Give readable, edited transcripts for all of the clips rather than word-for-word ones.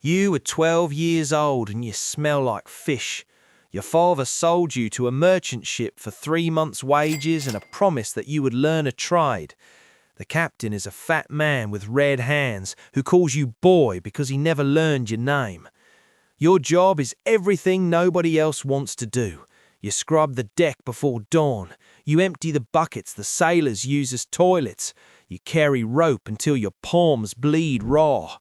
You are 12 years old and you smell like fish. Your father sold you to a merchant ship for 3 months' wages and a promise that you would learn a trade. The captain is a fat man with red hands who calls you boy because he never learned your name. Your job is everything nobody else wants to do. You scrub the deck before dawn. You empty the buckets the sailors use as toilets. You carry rope until your palms bleed raw.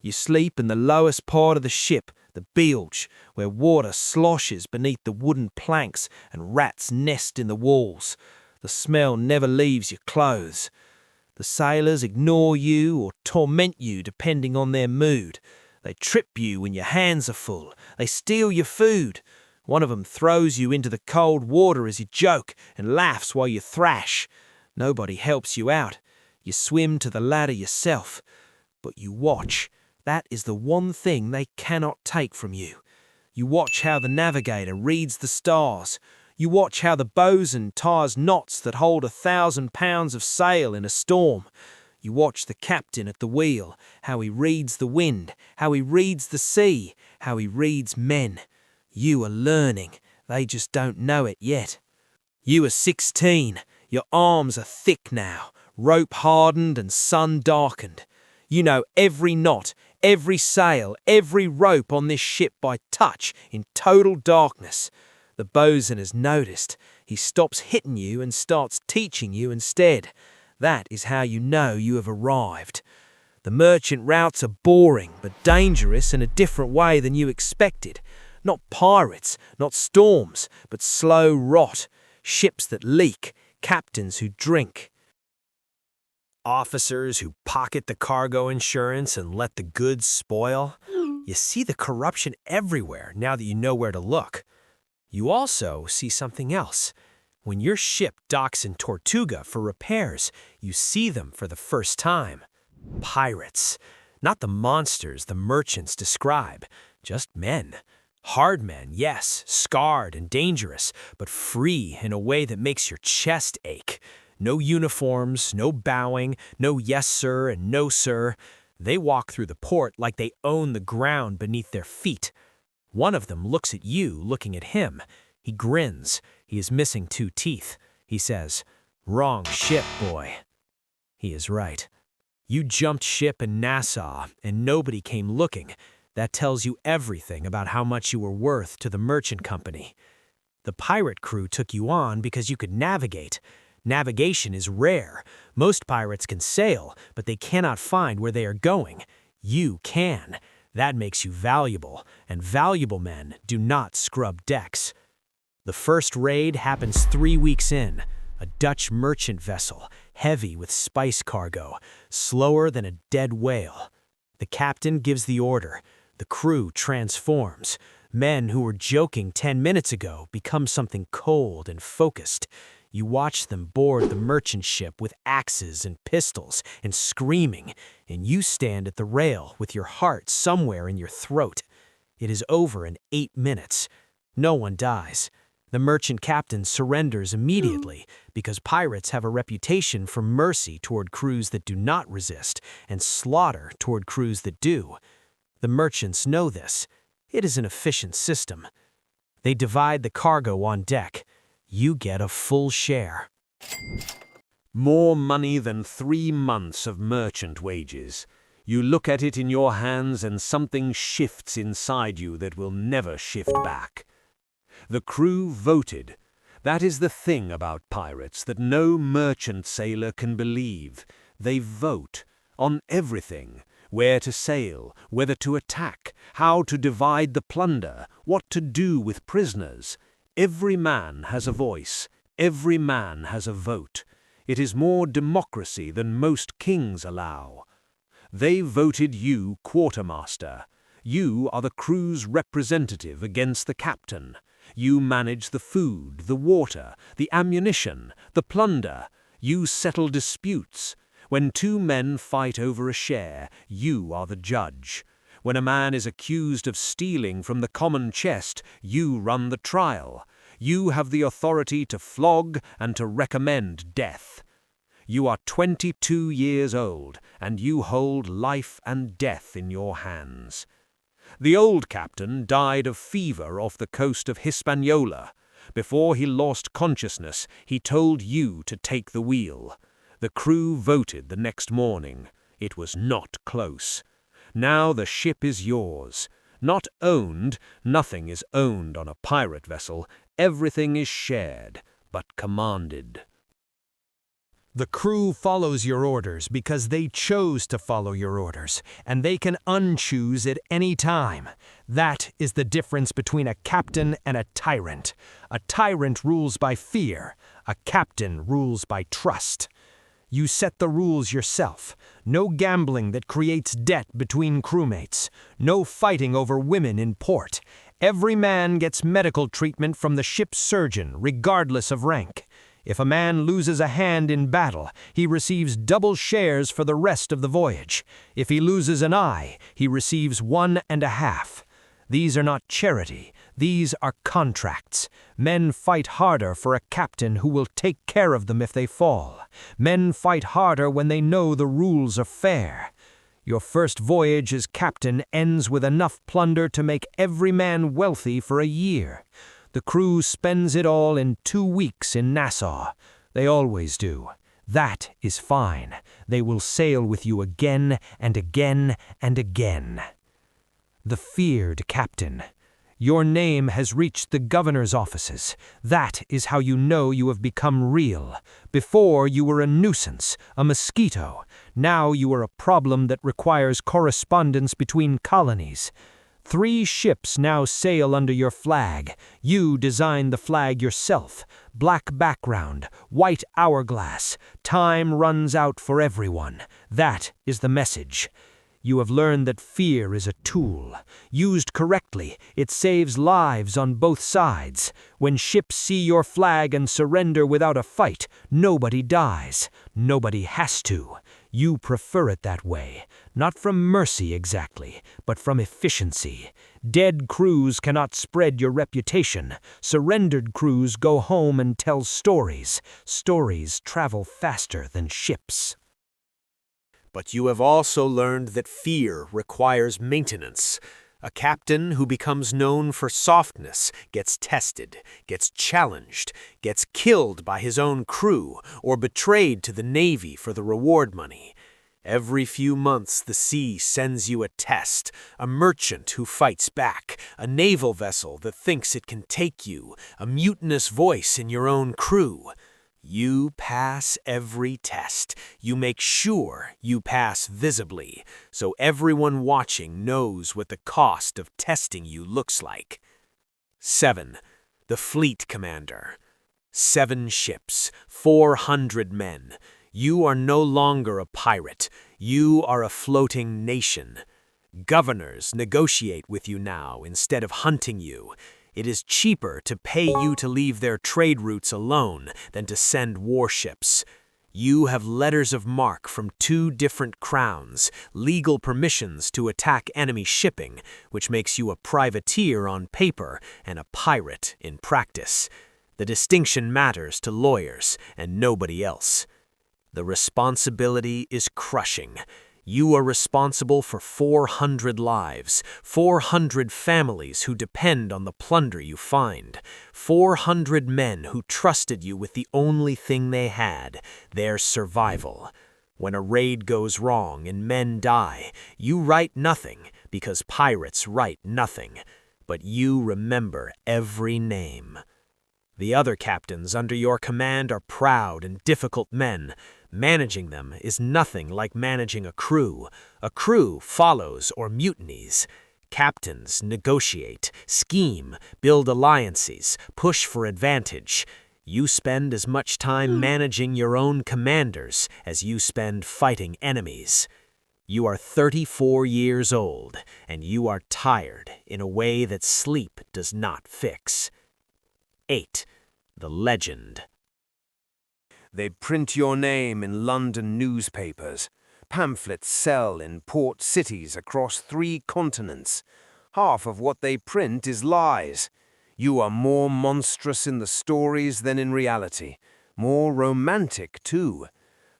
You sleep in the lowest part of the ship, the bilge, where water sloshes beneath the wooden planks and rats nest in the walls. The smell never leaves your clothes. The sailors ignore you or torment you depending on their mood. They trip you when your hands are full. They steal your food. One of them throws you into the cold water as you joke and laughs while you thrash. Nobody helps you out. You swim to the ladder yourself. But you watch. That is the one thing they cannot take from you. You watch how the navigator reads the stars. You watch how the bosun ties knots that hold 1,000 pounds of sail in a storm. You watch the captain at the wheel, how he reads the wind, how he reads the sea, how he reads men. You are learning. They just don't know it yet. You are 16. Your arms are thick now, rope hardened and sun darkened. You know every knot, every sail, every rope on this ship by touch in total darkness. The bosun has noticed. He stops hitting you and starts teaching you instead. That is how you know you have arrived. The merchant routes are boring but dangerous in a different way than you expected. Not pirates, not storms, but slow rot. Ships that leak, captains who drink. Officers who pocket the cargo insurance and let the goods spoil. You see the corruption everywhere now that you know where to look. You also see something else. When your ship docks in Tortuga for repairs, you see them for the first time. Pirates. Not the monsters the merchants describe, just men. Hard men, yes, scarred and dangerous, but free in a way that makes your chest ache. No uniforms, no bowing, no yes sir and no sir. They walk through the port like they own the ground beneath their feet. One of them looks at you looking at him. He grins. He is missing 2 teeth. He says, "Wrong ship, boy." He is right. You jumped ship in Nassau and nobody came looking. That tells you everything about how much you were worth to the merchant company. The pirate crew took you on because you could navigate. Navigation is rare. Most pirates can sail, but they cannot find where they are going. You can. That makes you valuable, and valuable men do not scrub decks. The first raid happens 3 weeks in. A Dutch merchant vessel, heavy with spice cargo, slower than a dead whale. The captain gives the order. The crew transforms. Men who were joking 10 minutes ago become something cold and focused. You watch them board the merchant ship with axes and pistols and screaming, and you stand at the rail with your heart somewhere in your throat. It is over in 8 minutes. No one dies. The merchant captain surrenders immediately because pirates have a reputation for mercy toward crews that do not resist and slaughter toward crews that do. The merchants know this. It is an efficient system. They divide the cargo on deck. You get a full share. More money than 3 months of merchant wages. You look at it in your hands and something shifts inside you that will never shift back. The crew voted. That is the thing about pirates that no merchant sailor can believe. They vote on everything. Where to sail, whether to attack, how to divide the plunder, what to do with prisoners. Every man has a voice. Every man has a vote. It is more democracy than most kings allow. They voted you quartermaster. You are the crew's representative against the captain. You manage the food, the water, the ammunition, the plunder. You settle disputes. When 2 men fight over a share, you are the judge. When a man is accused of stealing from the common chest, you run the trial. You have the authority to flog and to recommend death. You are 22 years old, and you hold life and death in your hands. The old captain died of fever off the coast of Hispaniola. Before he lost consciousness, he told you to take the wheel. The crew voted the next morning. It was not close. Now the ship is yours. Not owned, nothing is owned on a pirate vessel. Everything is shared, but commanded. The crew follows your orders because they chose to follow your orders, and they can unchoose at any time. That is the difference between a captain and a tyrant. A tyrant rules by fear. A captain rules by trust. You set the rules yourself. No gambling that creates debt between crewmates. No fighting over women in port. Every man gets medical treatment from the ship's surgeon, regardless of rank. If a man loses a hand in battle, he receives double shares for the rest of the voyage. If he loses an eye, he receives 1.5. These are not charity. These are contracts. Men fight harder for a captain who will take care of them if they fall. Men fight harder when they know the rules are fair. Your first voyage as captain ends with enough plunder to make every man wealthy for a year. The crew spends it all in 2 weeks in Nassau. They always do. That is fine. They will sail with you again and again and again. The feared captain. Your name has reached the governor's offices. That is how you know you have become real. Before, you were a nuisance, a mosquito. Now you are a problem that requires correspondence between colonies. 3 ships now sail under your flag. You designed the flag yourself. Black background, white hourglass. Time runs out for everyone. That is the message. You have learned that fear is a tool. Used correctly, it saves lives on both sides. When ships see your flag and surrender without a fight, nobody dies. Nobody has to. You prefer it that way. Not from mercy exactly, but from efficiency. Dead crews cannot spread your reputation. Surrendered crews go home and tell stories. Stories travel faster than ships. But you have also learned that fear requires maintenance. A captain who becomes known for softness gets tested, gets challenged, gets killed by his own crew, or betrayed to the Navy for the reward money. Every few months the sea sends you a test, a merchant who fights back, a naval vessel that thinks it can take you, a mutinous voice in your own crew. You pass every test. You make sure you pass visibly, so everyone watching knows what the cost of testing you looks like. 7. The Fleet Commander. 7 ships, 400 men. You are no longer a pirate. You are a floating nation. Governors negotiate with you now instead of hunting you. It is cheaper to pay you to leave their trade routes alone than to send warships. You have letters of marque from 2 different crowns, legal permissions to attack enemy shipping, which makes you a privateer on paper and a pirate in practice. The distinction matters to lawyers and nobody else. The responsibility is crushing. You are responsible for 400 lives, 400 families who depend on the plunder you find, 400 men who trusted you with the only thing they had, their survival. When a raid goes wrong and men die, you write nothing because pirates write nothing, but you remember every name. The other captains under your command are proud and difficult men. Managing them is nothing like managing a crew. A crew follows or mutinies. Captains negotiate, scheme, build alliances, push for advantage. You spend as much time managing your own commanders as you spend fighting enemies. You are 34 years old, and you are tired in a way that sleep does not fix. 8. The Legend. They print your name in London newspapers. Pamphlets sell in port cities across 3 continents. Half of what they print is lies. You are more monstrous in the stories than in reality. More romantic, too.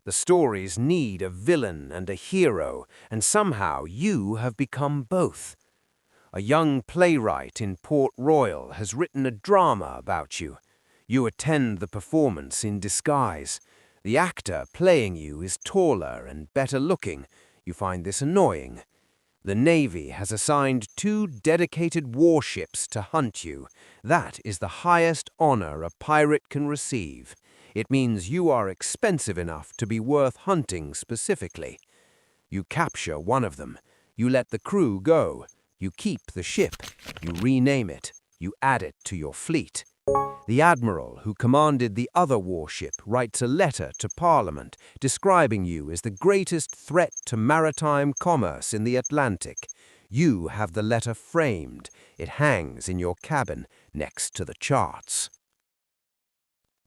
The stories need a villain and a hero, and somehow you have become both. A young playwright in Port Royal has written a drama about you. You attend the performance in disguise. The actor playing you is taller and better looking. You find this annoying. The Navy has assigned 2 dedicated warships to hunt you. That is the highest honor a pirate can receive. It means you are expensive enough to be worth hunting specifically. You capture one of them. You let the crew go. You keep the ship. You rename it. You add it to your fleet. The admiral who commanded the other warship writes a letter to Parliament describing you as the greatest threat to maritime commerce in the Atlantic. You have the letter framed. It hangs in your cabin next to the charts.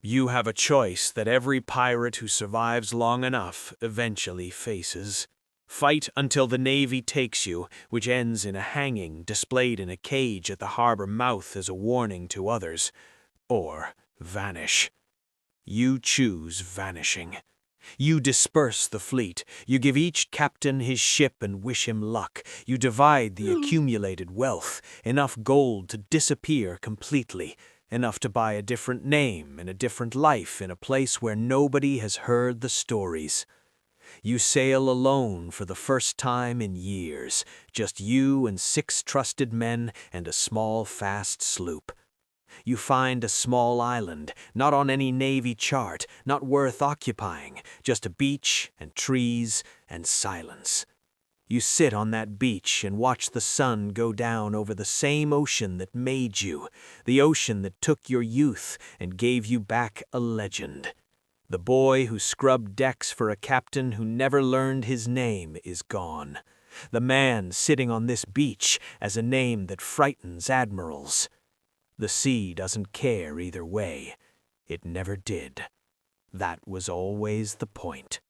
You have a choice that every pirate who survives long enough eventually faces. Fight until the Navy takes you, which ends in a hanging displayed in a cage at the harbor mouth as a warning to others, or vanish. You choose vanishing. You disperse the fleet. You give each captain his ship and wish him luck. You divide the accumulated wealth, enough gold to disappear completely, enough to buy a different name and a different life in a place where nobody has heard the stories. You sail alone for the first time in years, just you and 6 trusted men and a small, fast sloop. You find a small island, not on any Navy chart, not worth occupying, just a beach and trees and silence. You sit on that beach and watch the sun go down over the same ocean that made you, the ocean that took your youth and gave you back a legend. The boy who scrubbed decks for a captain who never learned his name is gone. The man sitting on this beach as a name that frightens admirals. The sea doesn't care either way. It never did. That was always the point.